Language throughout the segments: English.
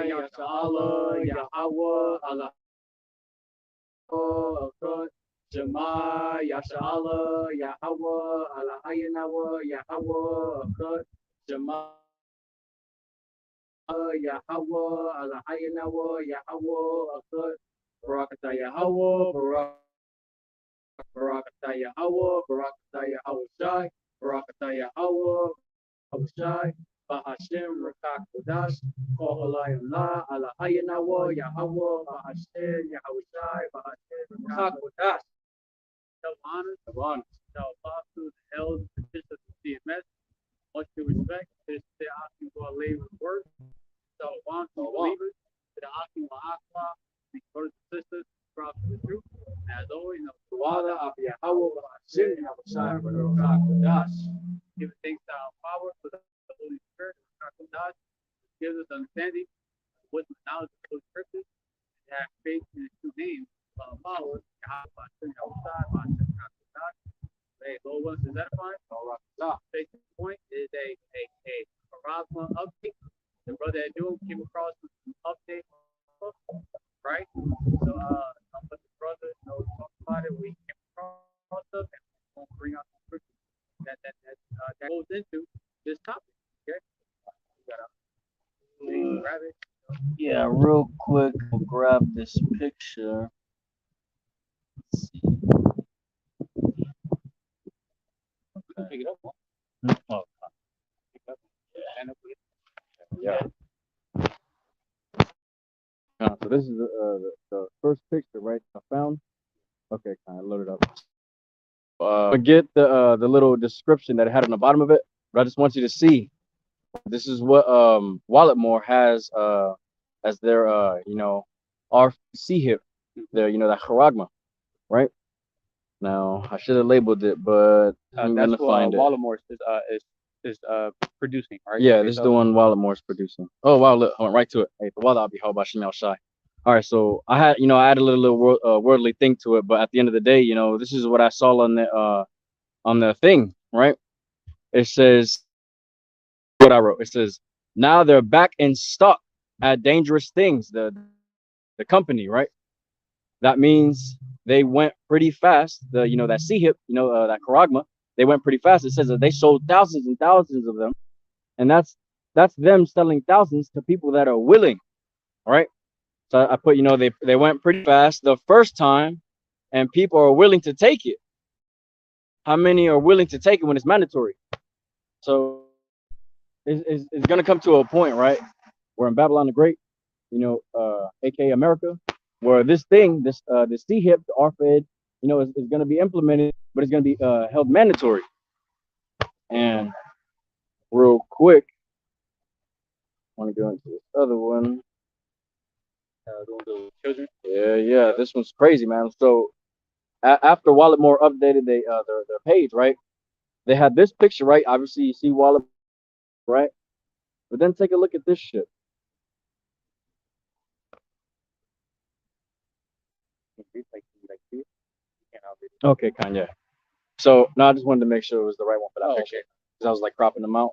Yashala Yahawah Allah Shema Yashala Yahawah AHLAHAYANAWA YAHAWAH Shema Yahawah AHLAHAYANAWA YAHAWAH Barakatah Yahawah Barakatah Yahawah Barakatah YAHAWASHI Barakatah Yahawah YAHAWASHI Bahashem QADASH AHLAHYAMLA AHLAHAYANAWA YAHAWAH BAHASHAM YAHAWASHI Bahashem QADASH. Tell honors, tell apostles, elders, bishops, and CMS. Much due respect to the asking for a labor of work. Tell one to believers, to the asking for ag-mah, the brothers and sisters, prophets of the truth. As always, THAWADAH YAHAWAH BAHASHAM YAHAWASHI Give thanks to our power for the Holy Spirit, QADASH, gives us understanding, wisdom, knowledge of those scriptures, and have faith in His true name. Followers, YAHAWAH BAHASHAM YAHAWASHI QADASH. Hey, Lord wants to edify. Basic point is a cháragma update. The brother that do came across with some update, right? So some of the brothers talk about it. We came across them and we won't bring out the scripture that goes into this topic. Okay, you gotta grab it. Yeah, real quick, I'll grab this picture. Let's see. Pick it up. Oh, Pick it up. Stand up with it. yeah. So this is the first picture, right? I found. Okay, kind of load it up. Forget the little description that it had on the bottom of it, but I just want you to see. This is what Walletmore has as their RC hip, their that cháragma, right? Now I should have labeled it, but I'm That's gonna what find it. Walletmore is producing, right? Yeah, Okay, this is so the one Walletmore's producing. Oh wow, look, I went right to it. Hey, THAWADAH BAHASHAM YAHAWASHI. All right, so I had I added a little worldly thing to it, but at the end of the day, this is what I saw on the thing, right? It says what I wrote. It says now they're back in stock at Dangerous Things, the company, right? That means they went pretty fast. The that C hip, that cháragma, they went pretty fast. It says that they sold thousands and thousands of them, and that's them selling thousands to people that are willing, all right? So I put they went pretty fast the first time, and people are willing to take it. How many are willing to take it when it's mandatory? So it's gonna come to a point, right, where in Babylon the Great, aka America, where this C hip, the RFED, is gonna be implemented, but it's gonna be held mandatory. And real quick, I want to go into this other one. children. Yeah, this one's crazy, man. So after Walletmore updated their page, right? They had this picture, right? Obviously, you see Wallet, right? But then take a look at this shit. Okay, Kanye. So no, I just wanted to make sure it was the right one for that picture because I was like cropping them out.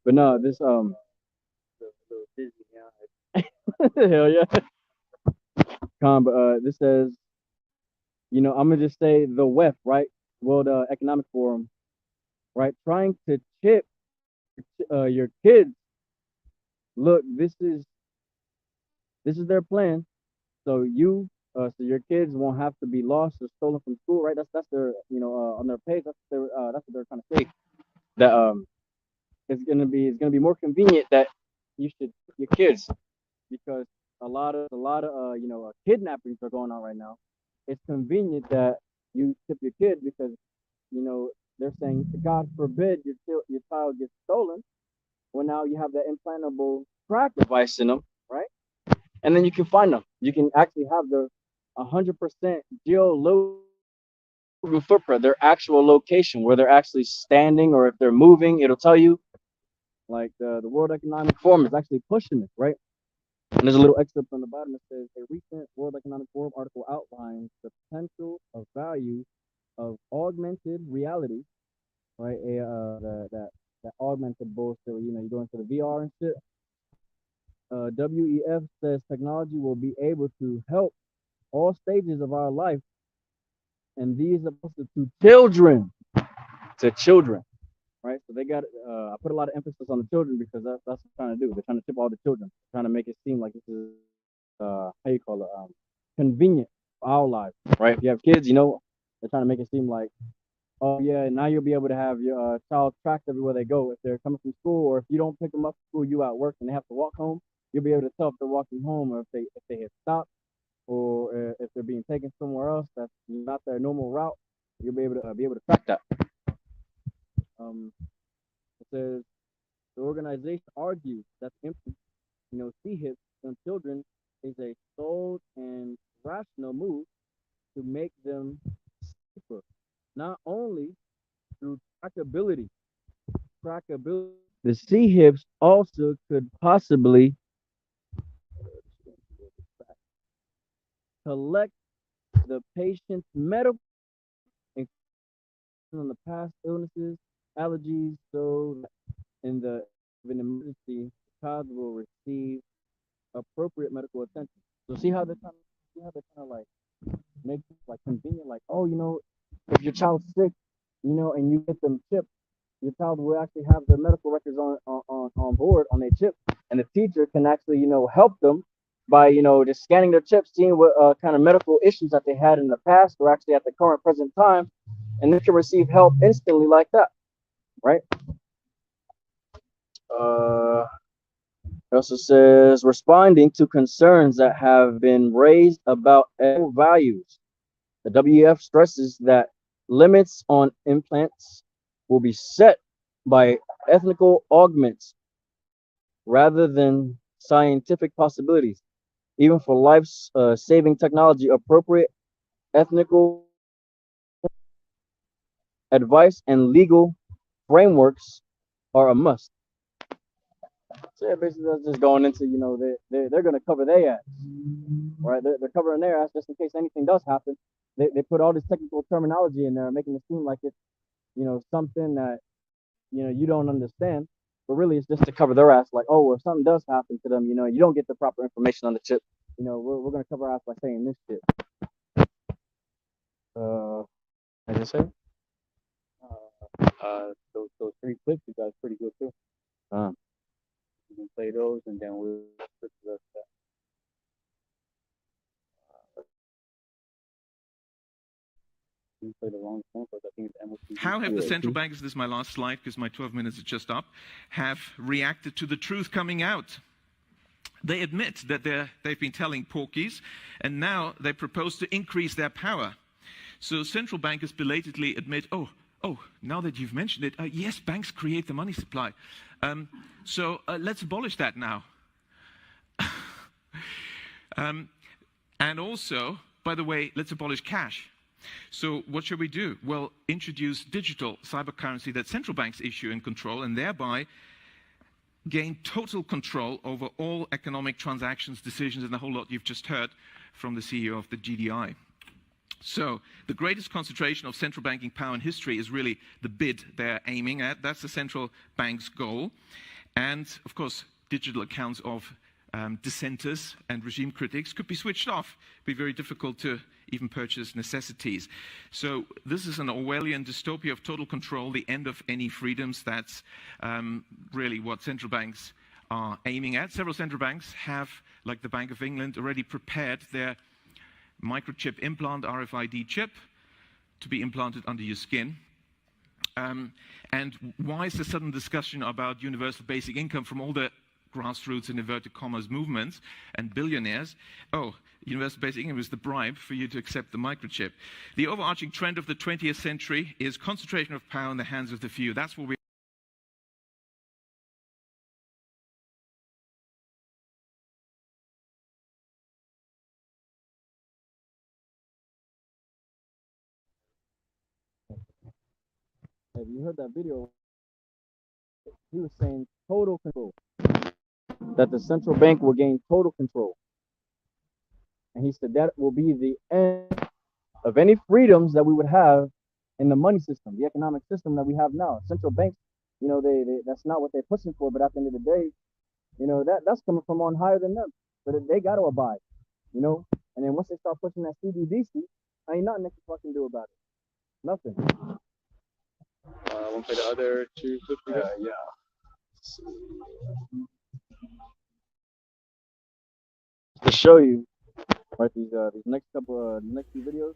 But no, this hell yeah. This says, I'm gonna just say the WEF, right? World Economic Forum, right? Trying to chip your kids. Look, this is their plan. So so your kids won't have to be lost or stolen from school, right? That's their, on their page. That's what they're trying to say. That it's gonna be more convenient that you should your kids because a lot of kidnappings are going on right now. It's convenient that you tip your kid because they're saying God forbid your child gets stolen. Well, now you have that implantable crack device in them, right? And then you can find them. You can actually have their 100% geolocation footprint, their actual location where they're actually standing, or if they're moving, it'll tell you. Like the World Economic Forum is actually pushing this, right? And there's a little excerpt on the bottom that says a recent World Economic Forum article outlines the potential of value of augmented reality, right? That augmented bullshit, where, you go into the VR and shit. WEF says technology will be able to help all stages of our life, and these are posted to children, right? So they got. I put a lot of emphasis on the children because that's what they're trying to do. They're trying to tip all the children, trying to make it seem like this is how you call it, convenient for our lives, right? If you have kids, they're trying to make it seem like, oh yeah, now you'll be able to have your child tracked everywhere they go. If they're coming from school, or if you don't pick them up from school, you at work and they have to walk home, you'll be able to tell if they're walking home, or if they have stopped, or if they're being taken somewhere else that's not their normal route. You'll be able to track that. It says the organization argues that CHIPs on children is a sold and rational move to make them safer, not only through trackability. The CHIPs also could possibly collect the patient's medical on the past illnesses, allergies, so that in the an emergency, the child will receive appropriate medical attention. So see how they're kind of like make it like convenient, like, oh, if your child's sick, and you get them chipped, your child will actually have their medical records on board on their chip, and the teacher can actually help them by just scanning their chip, seeing what kind of medical issues that they had in the past or actually at the current present time, and they can receive help instantly like that, right? It also says responding to concerns that have been raised about ethical values. The WEF stresses that limits on implants will be set by ethical augments rather than scientific possibilities. Even for life-saving technology, appropriate ethical advice and legal frameworks are a must. So yeah, basically that's just going into, they're going to cover their ass, right? They're covering their ass just in case anything does happen. They put all this technical terminology in there, making it seem like it's, something that, you don't understand. But really, it's just to cover their ass. Like, oh, if something does happen to them, you don't get the proper information on the chip. We're going to cover our ass by saying this shit. As I say, those three clips you guys pretty good too. You can play those, and then we'll switch to that. How have the central bankers, this is my last slide because my 12 minutes is just up, have reacted to the truth coming out? They admit that they've been telling porkies, and now they propose to increase their power. So central bankers belatedly admit, oh, now that you've mentioned it, yes, banks create the money supply. So let's abolish that now. And also, by the way, let's abolish cash. So what should we do? Well, introduce digital cyber currency that central banks issue and control, and thereby gain total control over all economic transactions, decisions, and the whole lot you've just heard from the CEO of the GDI. So the greatest concentration of central banking power in history is really the bid they're aiming at. That's the central bank's goal. And of course, digital accounts of dissenters and regime critics could be switched off. It'd be very difficult to even purchase necessities. So this is an Orwellian dystopia of total control, the end of any freedoms. That's really what central banks are aiming at. Several central banks have, like the Bank of England, already prepared their microchip implant, RFID chip, to be implanted under your skin. And why is the sudden discussion about universal basic income from all the grassroots and inverted commas movements and billionaires? Oh, universal basic income is the bribe for you to accept the microchip. The overarching trend of the 20th century is concentration of power in the hands of the few. That's what we Have you heard that video? He was saying total control, that the central bank will gain total control. And he said that will be the end of any freedoms that we would have in the money system, the economic system that we have now. Central banks, that's not what they're pushing for, but at the end of the day, You know, that's coming from on higher than them. But they got to abide, you know. And then once they start pushing that CBDC, ain't nothing they can fucking do about it. Nothing. Want to play the other two clips? Yeah. To show you, right? These next few videos.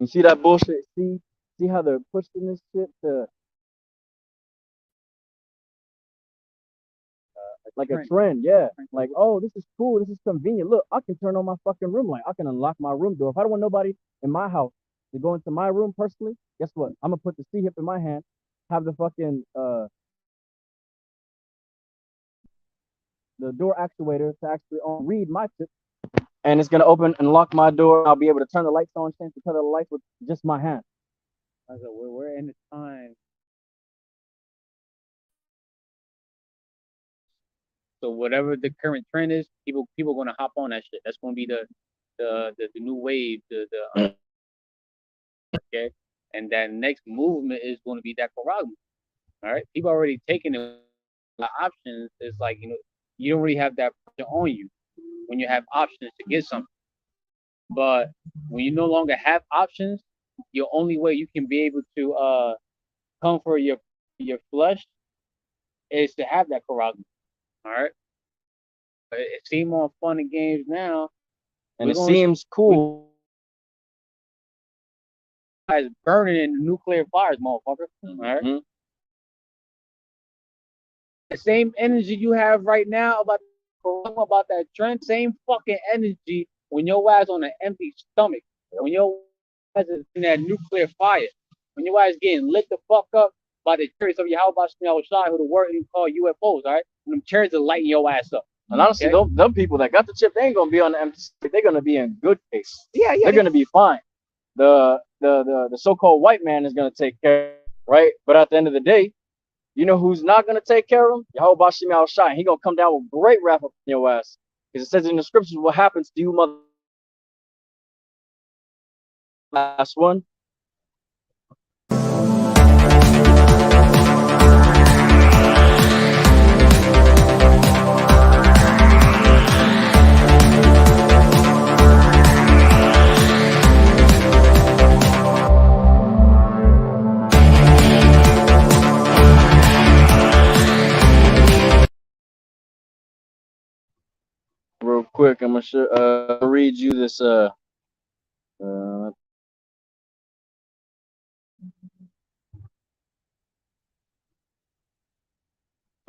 You see that bullshit? See how they're pushing this shit to like a trend, yeah. Like, oh, this is cool, this is convenient. Look, I can turn on my fucking room light. I can unlock my room door. If I don't want nobody in my house to go into my room personally, guess what? I'm gonna put the C hip in my hand, have the fucking the door actuator to actually read my tip, and it's gonna open and lock my door. I'll be able to turn the lights on, change the color of the lights with just my hand. So we're in a time. So whatever the current trend is, people gonna hop on that shit. That's gonna be the new wave. Okay, and that next movement is gonna be that cháragma. All right, people already taking the options. It's like, you don't really have that pressure on you when you have options to get something. But when you no longer have options, your only way you can be able to come for your flesh is to have that cháragma. All right. But it seems more fun and games now, and it seems cool. Guys burning in the nuclear fires, motherfucker. All right. Mm-hmm. The same energy you have right now about that trend, same fucking energy when your ass on an empty stomach, when your ass is in that nuclear fire, when your ass getting lit the fuck up by the chariots of YAHAWAH BAHASHAM YAHAWASHI, who the word you call UFOs, all right? And them chariots are lighting your ass up. And honestly, them people that got the chip, they ain't gonna be on the empty stomach. They're gonna be in good case. Yeah, they're gonna be fine. The so-called white man is gonna take care, right? But at the end of the day, you know who's not gonna take care of him? YAHAWAH BAHASHAM YAHAWASHI. He gonna come down with great wrath up in your ass, because it says in the scriptures what happens to you, mother. Last one. Real quick, I'm gonna read you this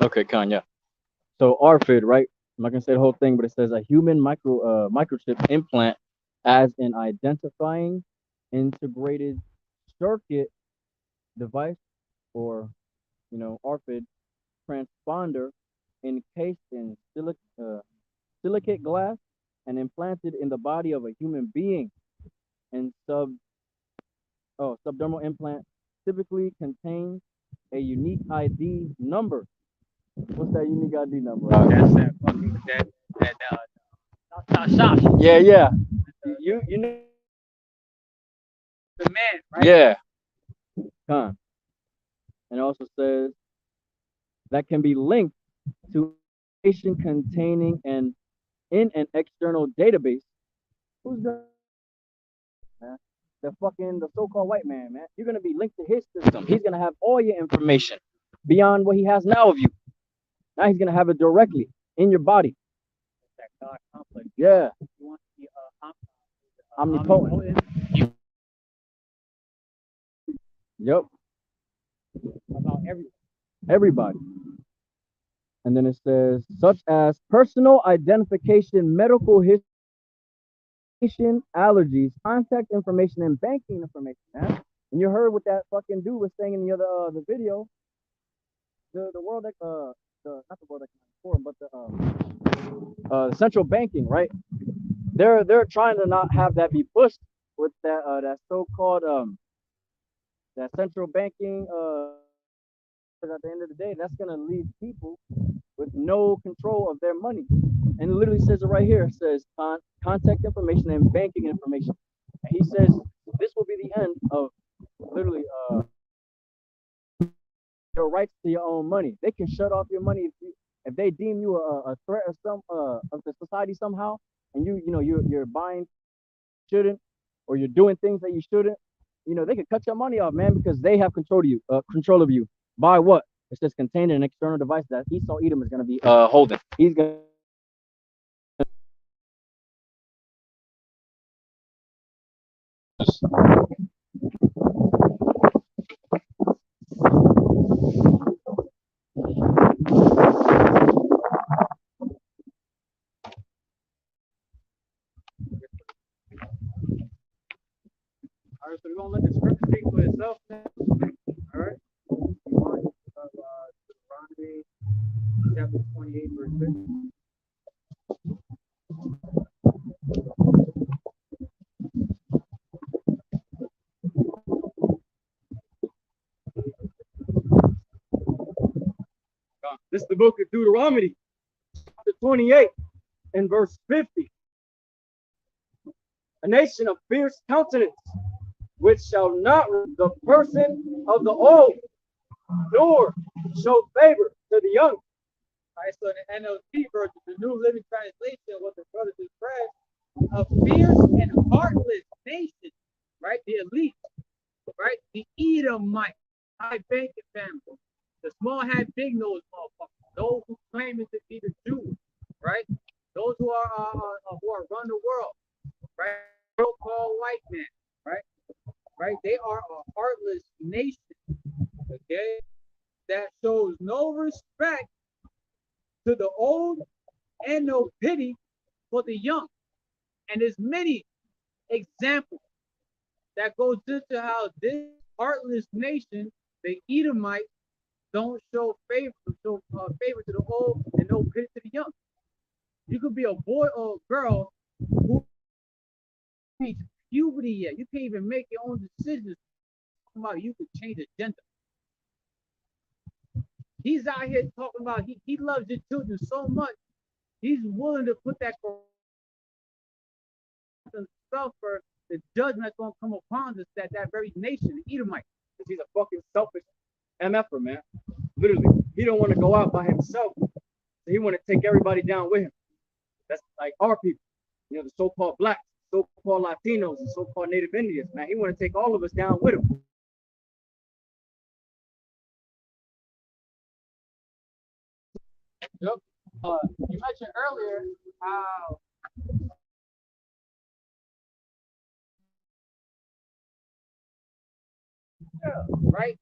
okay, Kanye. So ARFID, right? I'm not gonna say the whole thing, but it says a human microchip implant as an identifying integrated circuit device, or ARFID transponder, encased in silicate glass and implanted in the body of a human being. And subdermal implant typically contains a unique ID number. What's that unique ID number? That's that fucking that Yeah. You know the man, right? Yeah. And it also says that can be linked to information containing in an external database. Who's the man? The so-called white man, man. You're gonna be linked to his system. He's gonna have all your information beyond what he has now of you. Now he's gonna have it directly in your body. That God complex. Yeah. You want to be omnipotent. Yep. About everything. Everybody. And then it says, such as personal identification, medical history, allergies, contact information, and banking information. Man. And you heard what that fucking dude was saying in the other the video. The world the not the World Economic Forum, but the central banking, right? They're trying to not have that be pushed with that so-called that central banking at the end of the day, that's gonna leave people with no control of their money. And it literally says it right here. It says contact information and banking information. And he says this will be the end of literally your rights to your own money. They can shut off your money if they deem you a threat of the society somehow, and you're buying shouldn't, or you're doing things that you shouldn't. They could cut your money off, man, because they have control of you. By what? It says contained in an external device that Esau Edom is going to be holding. He's going to. All right, so we're gonna let the scripture speak for itself now. All right. Deuteronomy chapter 28, verse 6. This is the book of Deuteronomy, chapter 28, and verse 50. A nation of fierce countenance, which shall not the person of the old, nor show favor to the young. All right, so the NLT version, the New Living Translation, what the brothers just read, a fierce and heartless nation, right? The elite, right? The Edomite, high banking family, the small hat, big nose motherfuckers, those who claim to be the Jews, right? Those who are run the world, right? So-called white man, right? Right? They are a heartless nation, okay? That shows no respect to the old and no pity for the young. And there's many examples that goes into how this heartless nation, the Edomites, don't show favor to the old and no pity to the young. You could be a boy or a girl who reached puberty yet. You can't even make your own decisions about you could change a gender. He's out here talking about he loves his children so much, he's willing to put that suffer the judgment that's gonna come upon us, that very nation, the Edomite. Because he's a fucking selfish MFer, man. Literally, he don't want to go out by himself. So he want to take everybody down with him. That's like our people, the so-called blacks, so-called Latinos, and so-called Native Indians, man. He want to take all of us down with him. Yep. You mentioned earlier how right?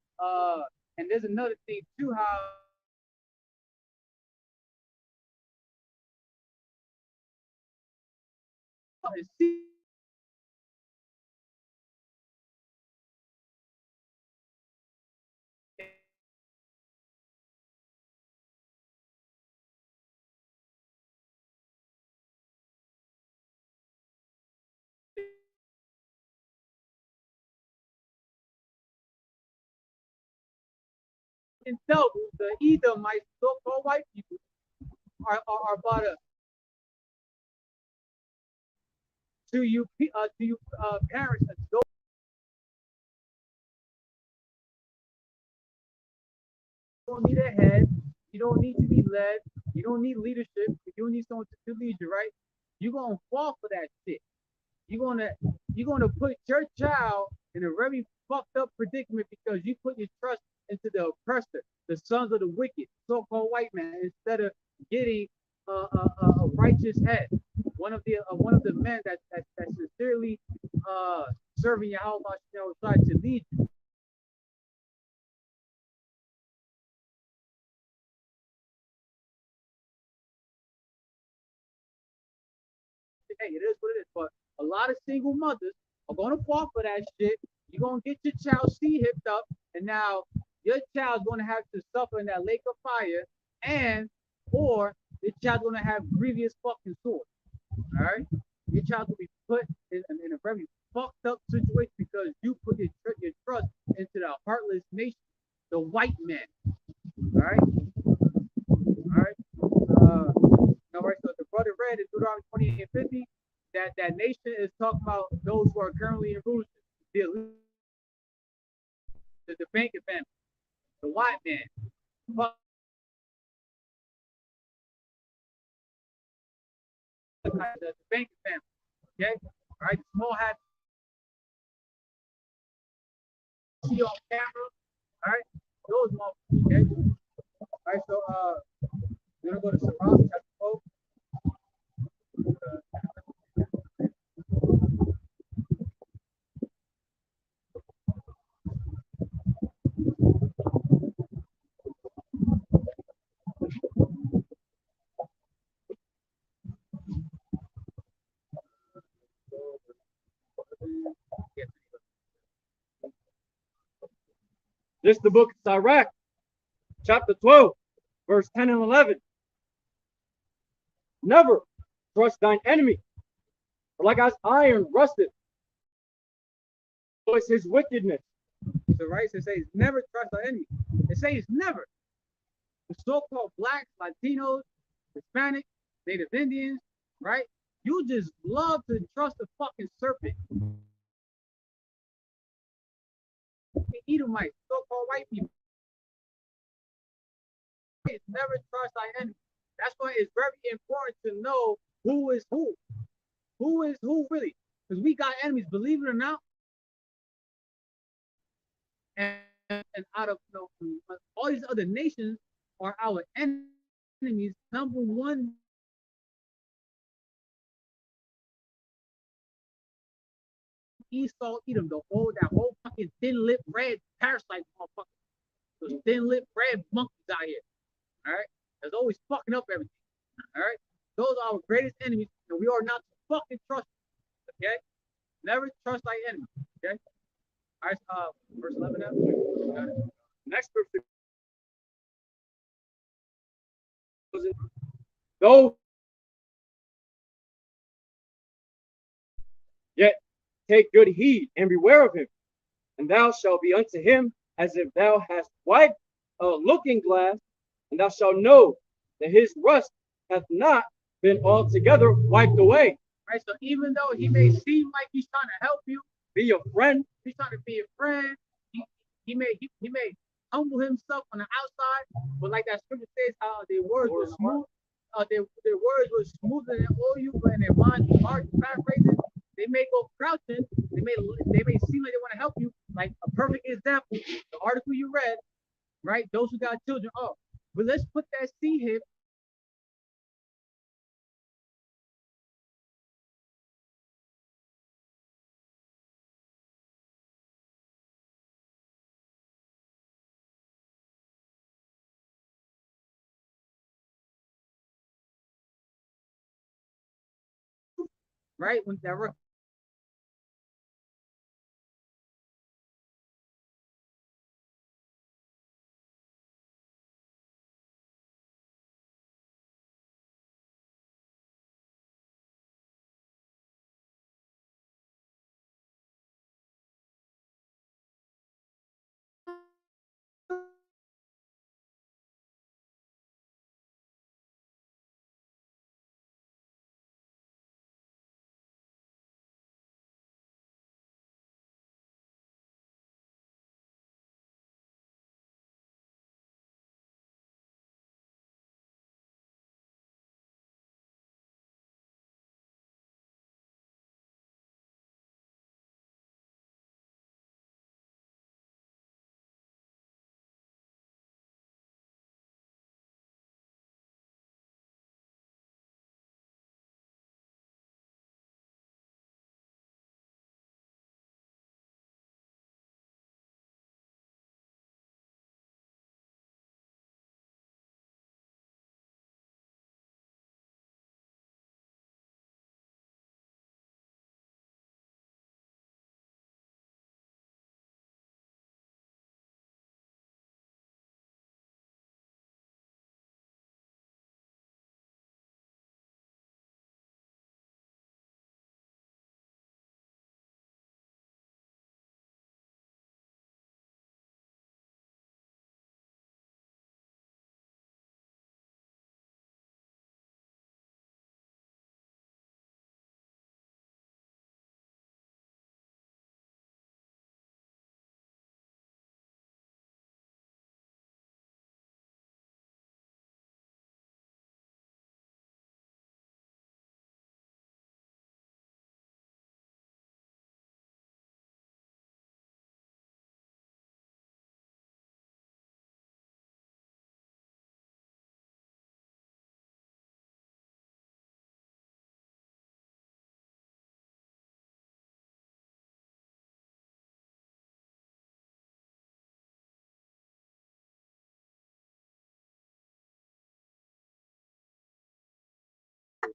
And there's another thing too, how tell the Edomites, so-called white people, are about to you parents, adults. You don't need a head. You don't need to be led. You don't need leadership. You don't need someone to lead you, right? You're gonna fall for that shit. You're gonna put your child in a very fucked up predicament because you put your trust into the oppressor, the sons of the wicked, so-called white man, instead of getting a righteous head, one of the men that sincerely serving Yahawah to lead you. hey, it is what it is. But a lot of single mothers are gonna fall for that shit. You're gonna get your child hipped up, and now your child's gonna have to suffer in that lake of fire, and or your child's gonna have grievous fucking sores. All right, your child will be put in a very fucked up situation because you put your trust into the heartless nation, the white man. All right, all right. All right. So the brother read in Deuteronomy 28 and 50 that that nation is talking about those who are currently in rulership, the banking family, the white man. Fuck the banking family. Okay, all right. Small hat see on camera. All right, those motherfuckers. Okay. All right. So we're gonna go to Sirach chapter 12. This is the book of Sirach, chapter 12, verse 10 and 11. Never trust thine enemy, for like as iron rusteth, so is his wickedness. So right, so it says never trust our enemy. It says never. The so-called blacks, Latinos, Hispanic, Native Indians, right? You just love to trust the fucking serpent. Edomites, so-called white people. Never trust our enemy. That's why it's very important to know who is who. Who is who really? Because we got enemies, believe it or not. And out of all these other nations are our enemies. Number one, Esau, Edom, that whole fucking thin-lipped red parasite motherfucker. Those thin-lipped red monkeys out here. All right, that's always fucking up everything. All right, those are our greatest enemies, and we are not to fucking trust them. Okay, never trust thy enemy. Okay, all right, verse 11 now. Next verse. Though yet take good heed and beware of him, and thou shalt be unto him as if thou hast wiped a looking glass, and thou shalt know that his rust hath not been altogether wiped away. Right, so even though he may seem like he's trying to help you, be your friend, he's trying to be your friend. He may humble himself on the outside, but like that scripture says, how their words were smooth, their words were smoother than oil, but in their mind, heart, paraphrasing, they may go crouching. They may seem like they want to help you. Like a perfect example, the article you read, right? Those who got children. Oh, but let's put that seed here. Right when that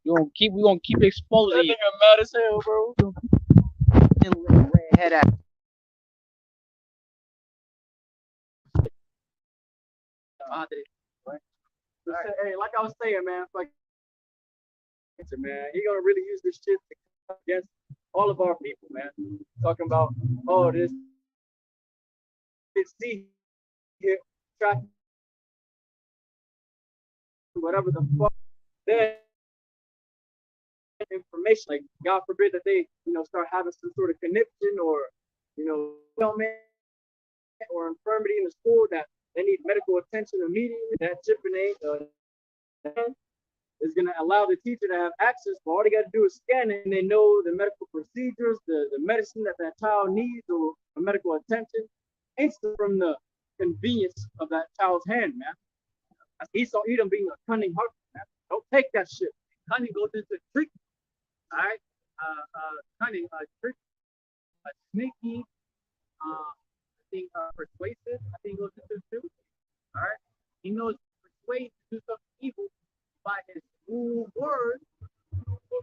We gonna keep exposing That you. nigga mad as hell, bro. Head out. Hey, like I was saying, man, like, man, he gonna really use this shit to come against all of our people, man. Talking about, oh, this see here, try whatever the fuck. Then information, like God forbid that they, start having some sort of conniption or, ailment or infirmity in the school that they need medical attention immediately. That chipping is going to allow the teacher to have access, but all they got to do is scan it, and they know the medical procedures, the medicine that child needs, or medical attention, instant from the convenience of that child's hand, man. Esau Edom being a cunning heart, man. Don't take that shit. Cunning goes into trick, all right? Cunning, trick, sneaky, I think persuasive, I think goes into too, all right? He knows persuade to do something evil by his smooth words, but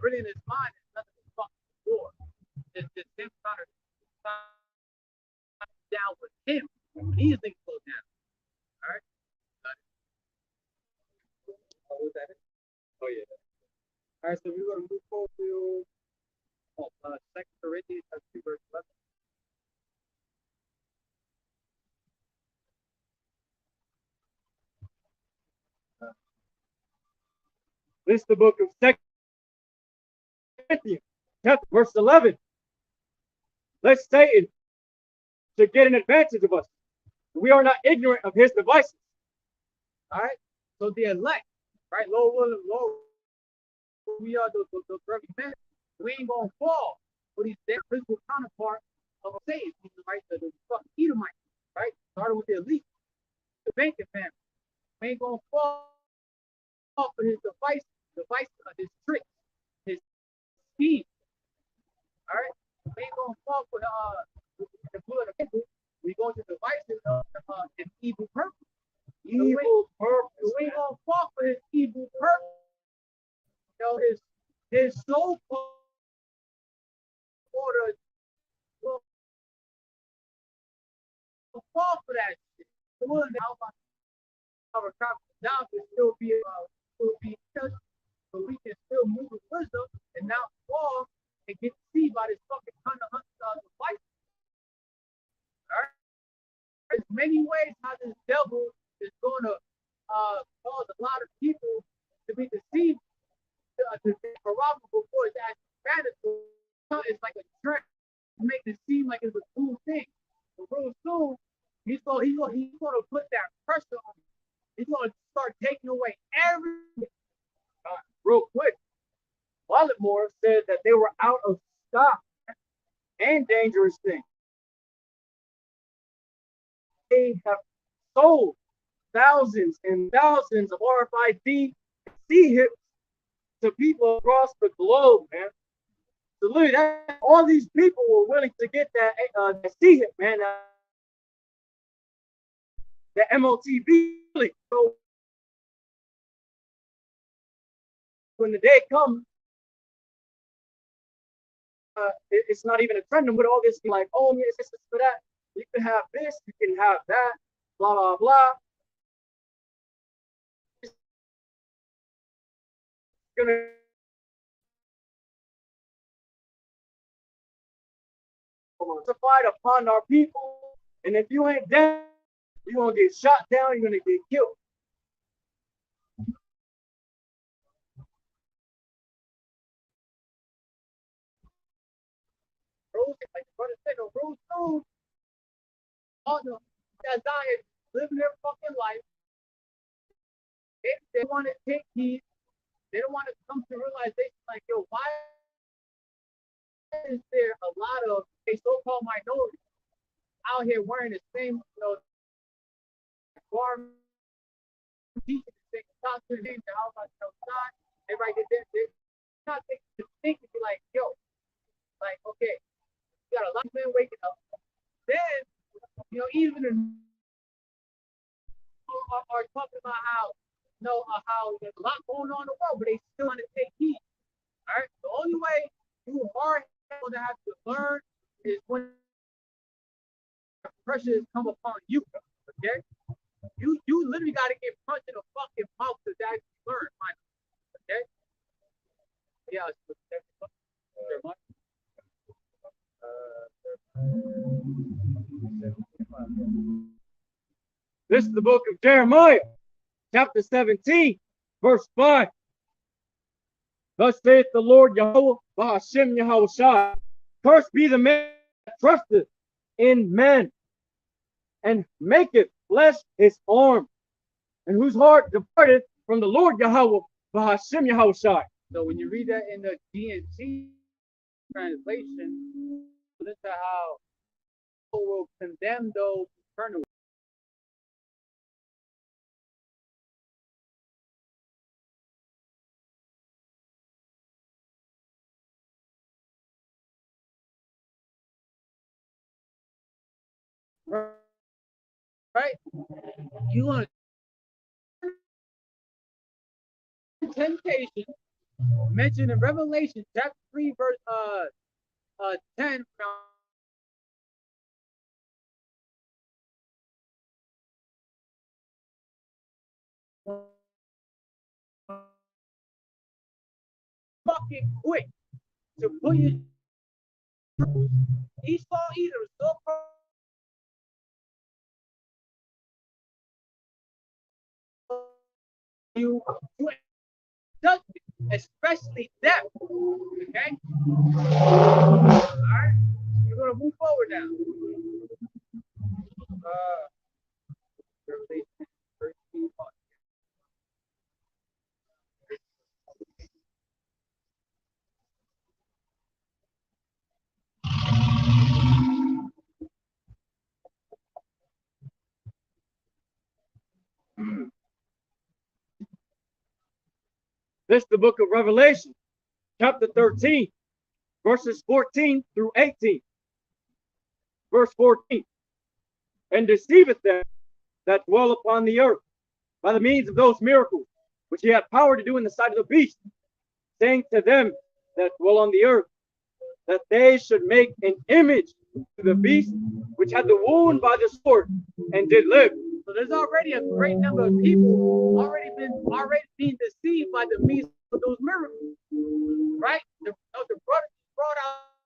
really in his mind, it's nothing to fuck for. It's just him trying to down with him. These things go down. All right. Was that it? Oh yeah. All right. So we're gonna move forward to 2 Corinthians 2 verse 11. This is the book of 2 Corinthians, chapter verse 11. Lest Satan should get an advantage of us. We are not ignorant of his devices. All right. So the elect, right? Lord willing, Lord, we are the very men. We ain't gonna fall for these their physical counterpart of Satan, right? The fucking Edomite, right? Started with the elite, the banking family. We ain't gonna fall for his his tricks, his schemes. All right. We ain't gonna fall for the blood of people. We going to devices of his evil purpose. Evil purpose. We ain't gonna fall for his evil purpose. His so-called order will fall for that shit. Our down can still be touched, but we can still move with wisdom and not fall and get deceived by this fucking $100 device. All right? There's many ways how this devil is going to cause a lot of people to be deceived, to be corrupt before it's actually mandatory. It's like a trick to make it seem like it's a cool thing. But real soon, he's going to put that pressure on you. He's going to start taking away everything. Real quick, Walletmore said that they were out of stock and dangerous things. They have sold thousands and thousands of RFID C-hips to people across the globe, man. So look, all these people were willing to get that C-hip, man. The MOTB. So when the day comes, it's not even a trend with all this like, oh, yeah, it's just for that. You can have this, you can have that, blah blah blah. It's gonna justified upon our people, and if you ain't dead, you're gonna get shot down, you're gonna get killed. Like the brother said, no rules soon. All the guys out here living their fucking life. They want to take heed. They don't want to come to realization like, yo, why is there a lot of a so-called minority out here wearing the same, garb, teaching the same doctrine, names that all about outside. Everybody get this. Not think to be like, yo, like, okay, you got a lot of men waking up. Then, even are talking about how know how there's a lot going on in the world, but they still want to take heed. All right. The only way you are going to have to learn is when pressure has come upon you. Okay. You literally got to get punched in the fucking mouth to actually learn. Okay. Yeah. This is the book of Jeremiah, chapter 17, verse 5. Thus saith the Lord YAHAWAH BAHASHAM YAHAWASHI. Cursed be the man that trusteth in men, and maketh flesh his arm, and whose heart departeth from the Lord YAHAWAH BAHASHAM YAHAWASHI. So when you read that in the GNT translation, listen to how people will condemn those who turn away. Right? You want temptation mentioned in Revelation chapter 3, verse 10. Fucking quick to put your Esau either so you judgment, especially death. Okay? Alright? We're gonna move forward now. Revelation 13. This is the book of Revelation, chapter 13, verses 14 through 18. Verse 14. And deceiveth them that dwell upon the earth by the means of those miracles which he had power to do in the sight of the beast, saying to them that dwell on the earth, that they should make an image to the beast which had the wound by the sword and did live. So there's already a great number of people already being deceived by the means of those miracles. Right? The brother brought out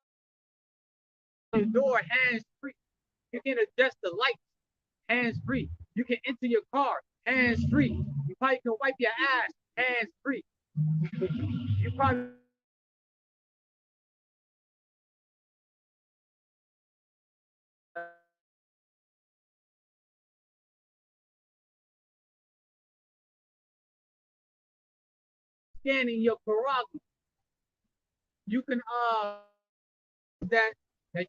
the door hands free. You can adjust the lights hands free. You can enter your car hands free. You probably can wipe your ass hands free. You probably scanning your cháragma. You can that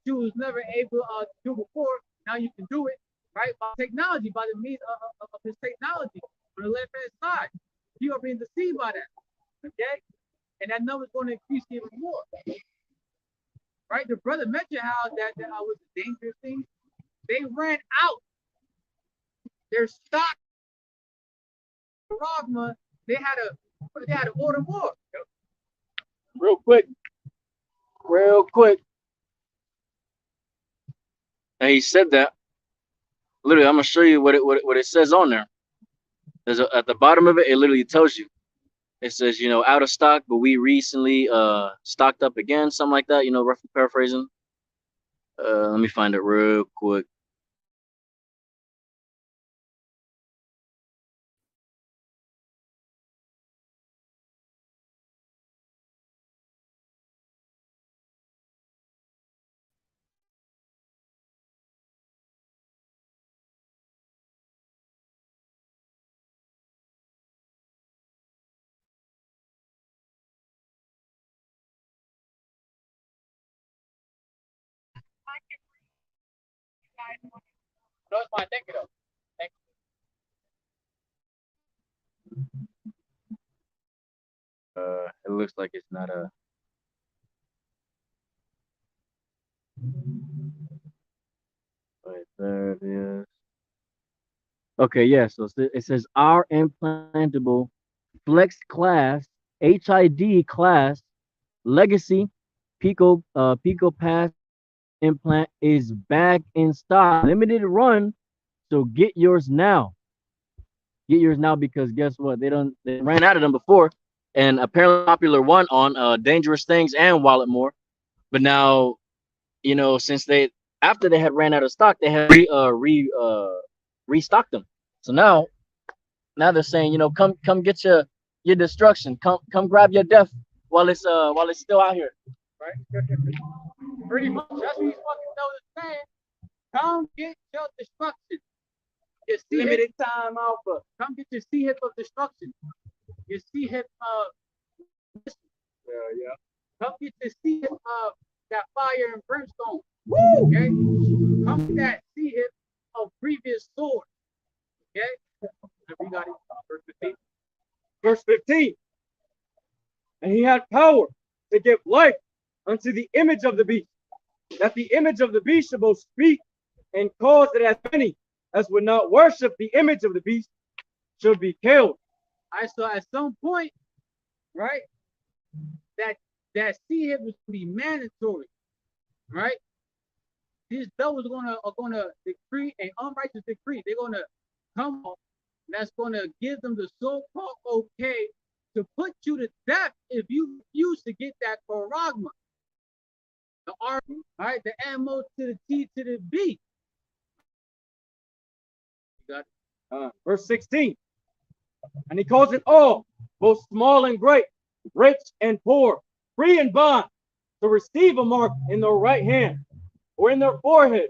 you was never able to do before. Now you can do it, right? By technology, by the means of this technology on the left hand side. You are being deceived by that. Okay? And that number is going to increase even more. Right? The brother mentioned how that was a dangerous thing. They ran out their stock cháragma. They had to order more. Real quick. And he said that. Literally, I'm gonna show you what it says on there. At the bottom of it, it literally tells you. It says, you know, out of stock, but we recently stocked up again, something like that, you know, roughly paraphrasing. Let me find it real quick. That's my thinking of. Thank It looks like it's not a. Wait, there it is. Okay, yeah. So it says our implantable flex class, HID class, legacy, Pico Pass implant is back in stock. Limited run. So get yours now. Get yours now because guess what? They ran out of them before. And apparently popular one on Dangerous Things and Wallet More. But now, since they after they had ran out of stock, they had restocked them. So now they're saying, come get your destruction. Come grab your death while it's still out here. Right? Pretty much that's what these fucking fellas saying. Come get your destruction. Your C limited time alpha. Come get your C hip of destruction. Your C hip yeah. Come get your C hip of that fire and brimstone. Woo! Okay? Come get that C hip of previous sword. Okay? Everybody, verse 15. Verse 15. And he had power to give life unto the image of the beast, that the image of the beast should both speak and cause that as many as would not worship the image of the beast should be killed. All right, so at some point, right, that sea hip was to be mandatory, right? These devils are gonna decree an unrighteous decree. They're gonna come up, that's gonna give them the so-called okay to put you to death if you refuse to get that cháragma. The R, all right, the ammo to the T to the B. You got it. Verse 16. And he calls it all, both small and great, rich and poor, free and bond, to receive a mark in their right hand or in their forehead.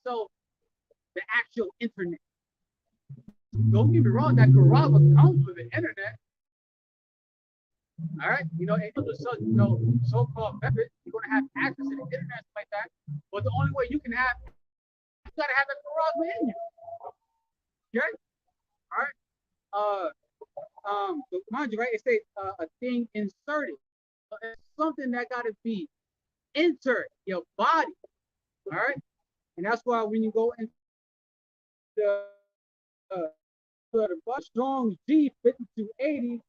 So the actual internet. Don't get me wrong, that cháragma comes with the internet. All right, so-called method, you're gonna have access to the internet like that. But the only way you can have, you gotta have that cháragma in you. Okay, all right. So mind you, right? It says a thing inserted. It's something that gotta be entered your body. All right, and that's why when you go into the strong G 5280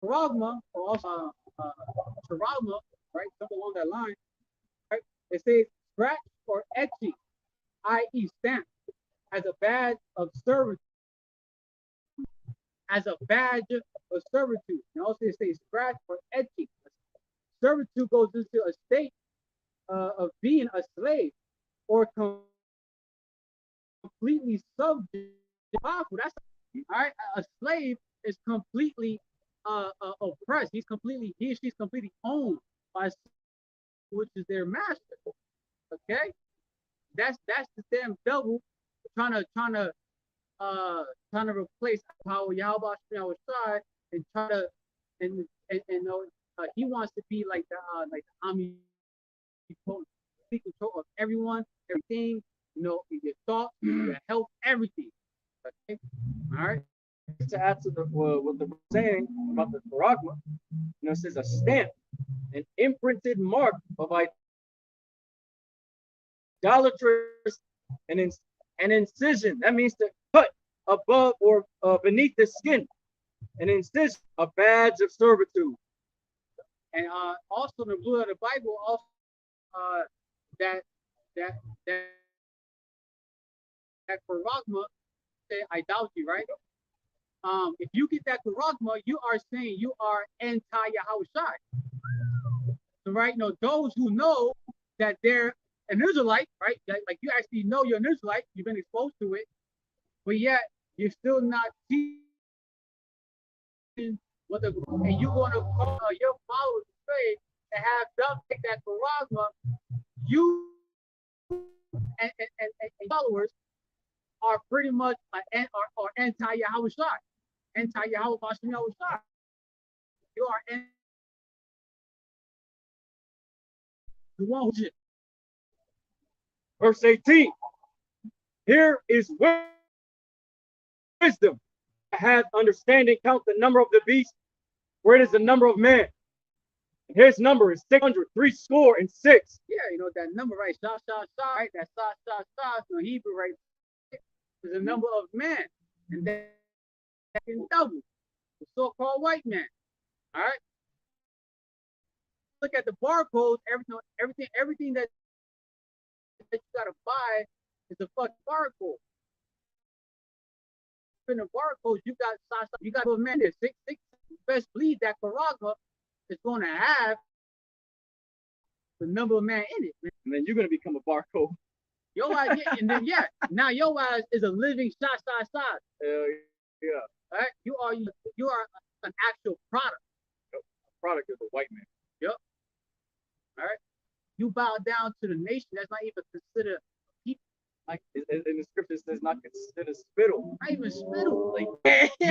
cháragma, or also cháragma, right? Something along that line, right? It says scratch or etching, i.e., stamp, as a badge of servitude. As a badge of servitude. And also it says scratch or etching. Servitude goes into a state of being a slave or completely subject. That's all right. A slave is completely oppressed. He or she's completely owned by which is their master. Okay, that's the damn devil trying to replace power YAHAWAH Yahawashi and try to and he wants to be like the omnipotent, control of everyone, everything, your thoughts, your health, everything. Okay, all right. To add to what the saying about the cháragma, it says a stamp, an imprinted mark of idolatrous, an incision. That means to cut above or beneath the skin. An incision, a badge of servitude. And also the blue of the Bible, also that cháragma, idolatry, right? If you get that cháragma, you are saying you are anti-Yahawashi. So, right, those who know that they're an Israelite, right? Like you actually know you're an Israelite, you've been exposed to it, but yet you're still not teaching what the, and you're going to call your followers to say to have them take that cháragma. You and followers are pretty much or anti-Yahawashi, anti-Yahawah Bahashem Yahawashi. You are the one who. Verse 18. Here is wisdom. Hath understanding, count the number of the beast, where it is the number of man. And his number is 636. Yeah, you know that number, right? Shah, right? That Shah, no Hebrew, right? Is the number of man. And that can double the so-called white man. All right. Look at the barcodes, everything that you gotta buy is a fucking barcode. In the barcodes, you got a man there. Six. Best believe that cháragma is going to have the number of man in it, man. And then you're going to become a barcode. Your ass, and then now your ass is a living shot. Hell yeah. All right, you are an actual product. A product of the white man. Yep. All right. You bow down to the nation that's not even considered people. Like in the scripture says, not considered spittle. Not even spittle. Like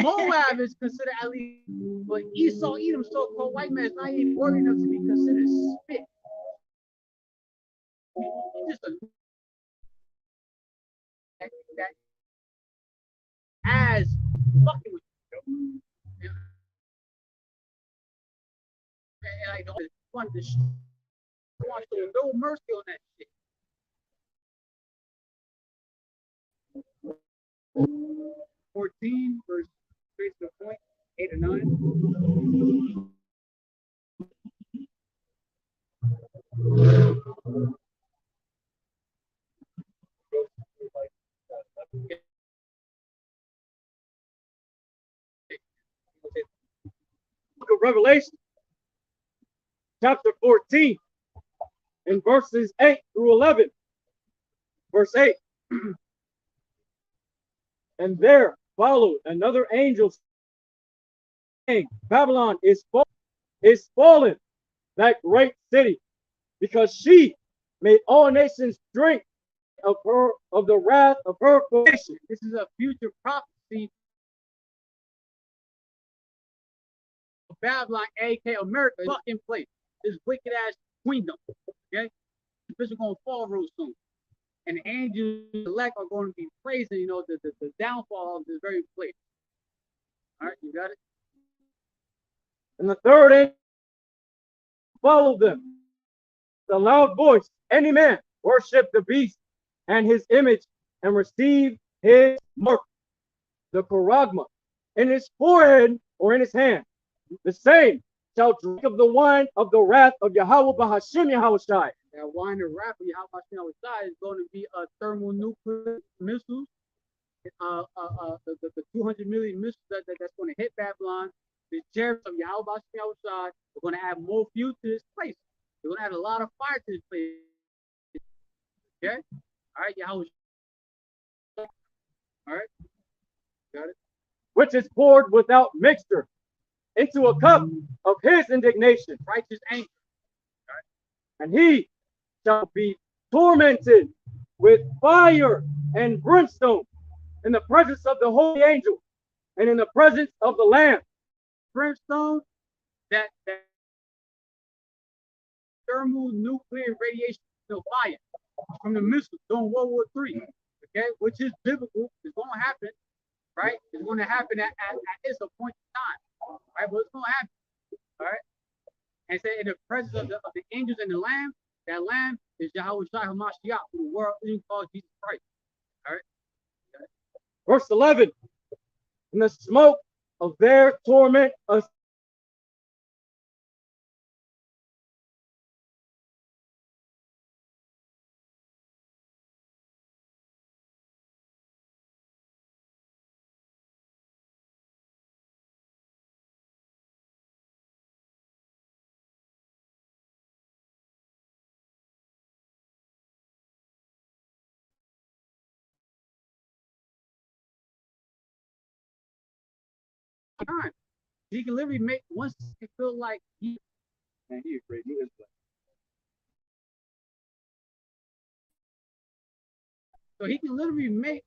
Moab is considered at least, but Esau, Edom, so-called white man is not even worthy enough to be considered spit. Just a that as fucking with you. And I don't want to show no mercy on that shit. 14 verse straight to the point, 8 and 9. Book of Revelation, chapter 14, in verses 8 through 11. Verse 8. And there followed another angel saying, Babylon is fallen, that great city, because she made all nations drink of the wrath of her creation. This is a future prophecy of Babylon, aka America, fucking place. This wicked ass queendom. Okay? This is gonna fall real soon. And the angels elect are going to be praising, you know, the downfall of this very place. All right, you got it? And the third angel followed them. The loud voice, any man worship the beast and his image and receive his mark, the cháragma, in his forehead or in his hand. The same shall drink of the wine of the wrath of YAHAWAH BAHASHAM YAHAWASHI. That wine and wrath of YAHAWAH BAHASHAM is going to be thermonuclear missiles. The 200 million missiles that's going to hit Babylon. The chariots of YAHAWAH BAHASHAM YAHAWASHI are going to add more fuel to this place. They're going to add a lot of fire to this place. Okay? All right, Yahweh. All right. Got it. Which is poured without mixture into a cup of his indignation, Righteous anger. and he shall be tormented with fire and brimstone in the presence of the holy angel and in the presence of the Lamb. Brimstone, that thermonuclear radiation, fire from the missiles during World War III, okay, which is biblical. It's going to happen, right? It's going to happen at its appointed time, right? But it's going to happen, all right? And say in the presence of the angels and the Lamb, that Lamb is YAHAWASHI HaMashiach, who the world is called Jesus Christ, all right? Verse 11, in the smoke of their torment Time. He can literally make one second feel like he. and he agreed. He is black. So he can literally make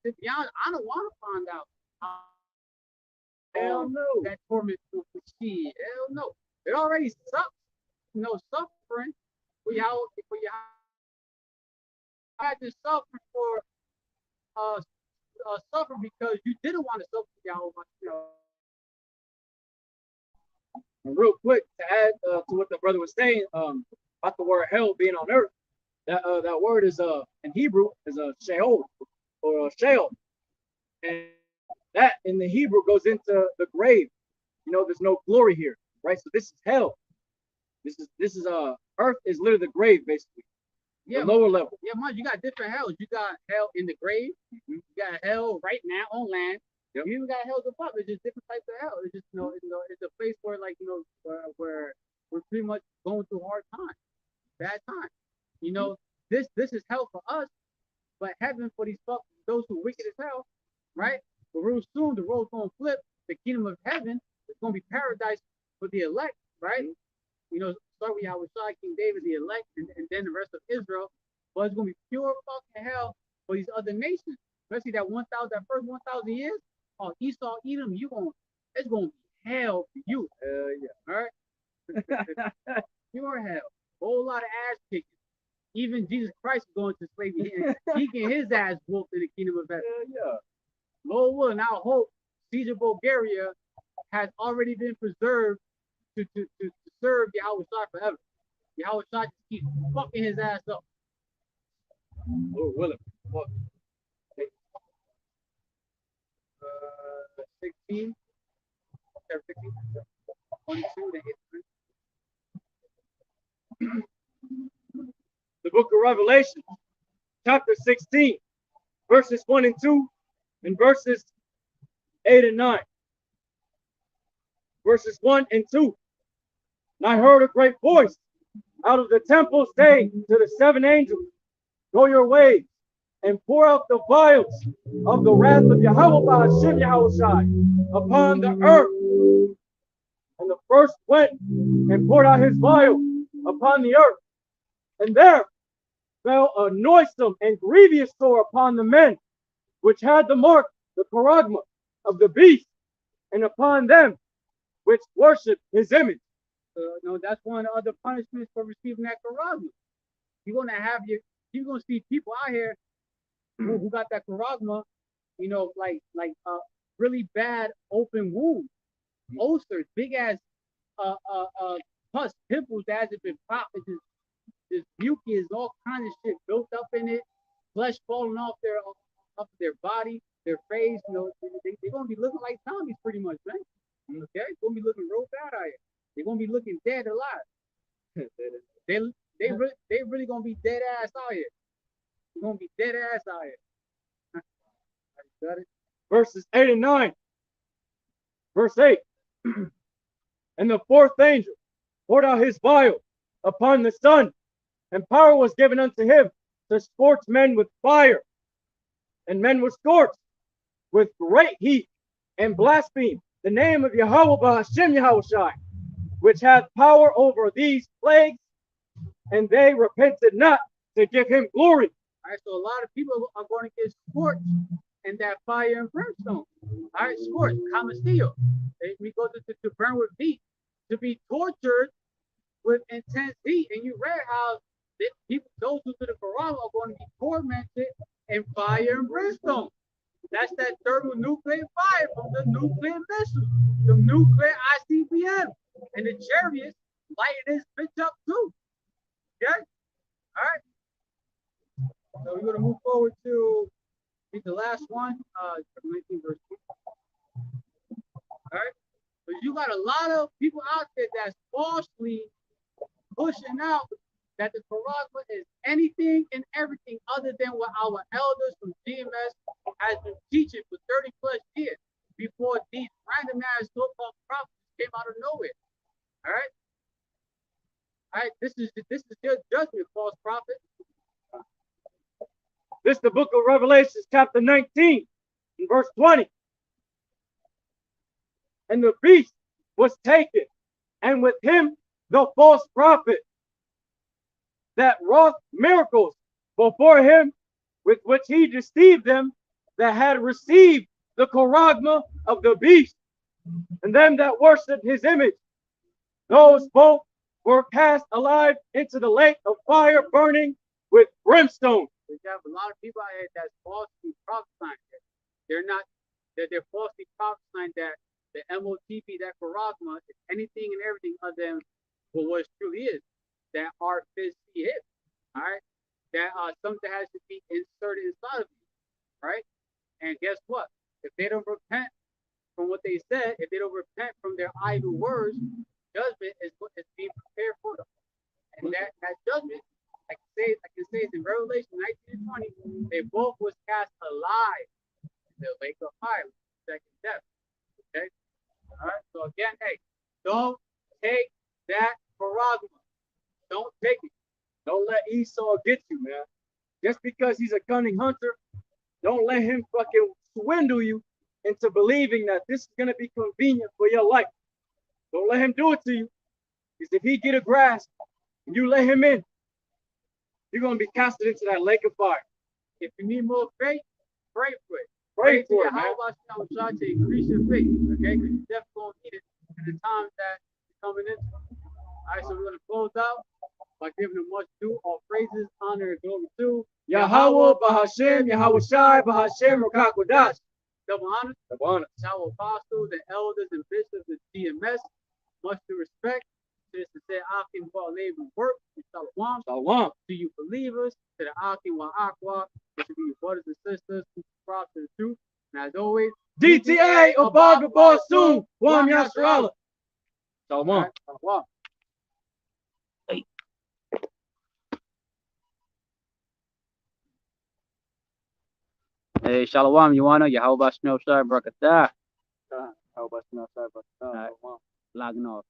To be honest, I don't want to find out. Hell no. That torment will proceed. Hell no. It already sucks. Suffering for y'all. For y'all had to suffer for suffer because you didn't want to suffer for y'all. And real quick to add to what the brother was saying about the word hell being on earth, that word is in Hebrew is a sheol or a sheol, and that in the Hebrew goes into the grave. There's no glory here, right? So this is hell. This is earth is literally the grave, basically. Yeah, the lower level. Yeah, man, you got different hells. You got hell in the grave. You got hell right now on land. Yep. You even got hells above. It's just different types of hell. It's just it's a place where where we're pretty much going through hard times, bad times. This is hell for us, but heaven for those who are wicked as hell, right? But real soon the role's gonna flip. The kingdom of heaven is gonna be paradise for the elect, right? Start with YAHAWASHI, King David, the elect, and then the rest of Israel. But it's gonna be pure fucking hell for these other nations, especially that first 1,000 years. Oh, Esau, Edom, it's gonna be hell for you. Yeah. All right, pure hell, whole lot of ass kicking. Even Jesus Christ is going to slavery. He get his ass whooped in the kingdom of heaven. Yeah. Lord will, and I hope Caesar Bulgaria has already been preserved to serve YAHAWASHI forever. YAHAWASHI just keeps fucking his ass up. Lord willing. 16, 22, The book of Revelation, chapter 16, verses 1 and 2, and verses 8 and 9. Verses 1 and 2. And I heard a great voice out of the temple saying to the seven angels, go your ways and pour out the vials of the wrath of YAHAWAH BAHASHAM YAHAWASHI upon the earth. And the first went and poured out his vial upon the earth. And there fell a noisome and grievous sore upon the men which had the mark, the cháragma of the beast, and upon them which worship his image. That's one of the other punishments for receiving that cháragma. You're gonna see people out here who got that cháragma, like really bad open wounds, ulcers, big ass pus, pimples that hasn't been popped, just mucus, all kind of shit built up in it, flesh falling off their body, their face. They're gonna be looking like zombies pretty much, man. Okay, they're gonna be looking real bad out here. They're gonna be looking dead alive. they really gonna be dead ass out here. They're gonna be dead ass out here. Got it. Verses 8 and 9. Verse 8. And the fourth angel poured out his vial upon the sun, and power was given unto him to scorch men with fire. And men were scorched with great heat, and blasphemed the name of YAHAWAH BAHASHAM YAHAWASHI, which hath power over these plagues, and they repented not to give him glory. All right, so a lot of people are going to get scorched in that fire and brimstone. All right, scorched, camastillo. We go to burn with heat, to be tortured with intense heat. And you read how those who do the Quran are going to be tormented in fire and brimstone. That's that thermonuclear fire from the nuclear missiles, the nuclear ICBM, and the chariots lighting this bitch up too. Okay? All right. So we're going to move forward to the last one, 19 verse 2. All right. But you got a lot of people out there that's falsely pushing out that the cháragma is anything and everything other than what our elders from GMS has been teaching for 30 plus years before these random ass so-called prophets came out of nowhere. All right? All right, this is your judgment, false prophet. This is the book of Revelation, chapter 19, and verse 20. And the beast was taken, and with him the false prophet that wrought miracles before him, with which he deceived them that had received the cháragma of the beast, and them that worshipped his image. Those both were cast alive into the lake of fire burning with brimstone. We have a lot of people out here that's falsely prophesying. They're falsely prophesying that the MOTP, that cháragma, is anything and everything other than what it truly is. That our fist hip, all right? That something has to be inserted inside of you, right? And guess what? If they don't repent from what they said, if they don't repent from their idle words, judgment is what is being prepared for them. And that judgment, I can say it's in Revelation 19 and 20, they both was cast alive in the lake of fire, second death. Okay? All right. So again, hey, don't take that cháragma. Don't take it. Don't let Esau get you, man. Just because he's a cunning hunter, don't let him fucking swindle you into believing that this is going to be convenient for your life. Don't let him do it to you. Because if he get a grasp and you let him in, you're going to be casted into that lake of fire. If you need more faith, pray for it. Pray for it, man. YAHAWASHI W4Y to increase your faith, okay? Because you definitely going to need it in the times that you're coming into. All right, so we're going to close out by giving him much due, all praises, honor, and glory to YAHAWAH BAHASHAM YAHAWASHI BAHASHAM QADASH. double honor, our apostles, the elders, and bishops of GMS. Much due respect. To the say Akim for labor work, Shalom. Shalom. To you believers, to the Akim wa Akwa, to you brothers and sisters, who subscribe to the truth. And as always, DTA Abaga Bosu, Wam Yasrala. Shalom. Shalom. Hey, Shalom, YAHAWAH BAHASHAM YAHAWASHI, Barakatah. How about you know, sorry about that. Logging off.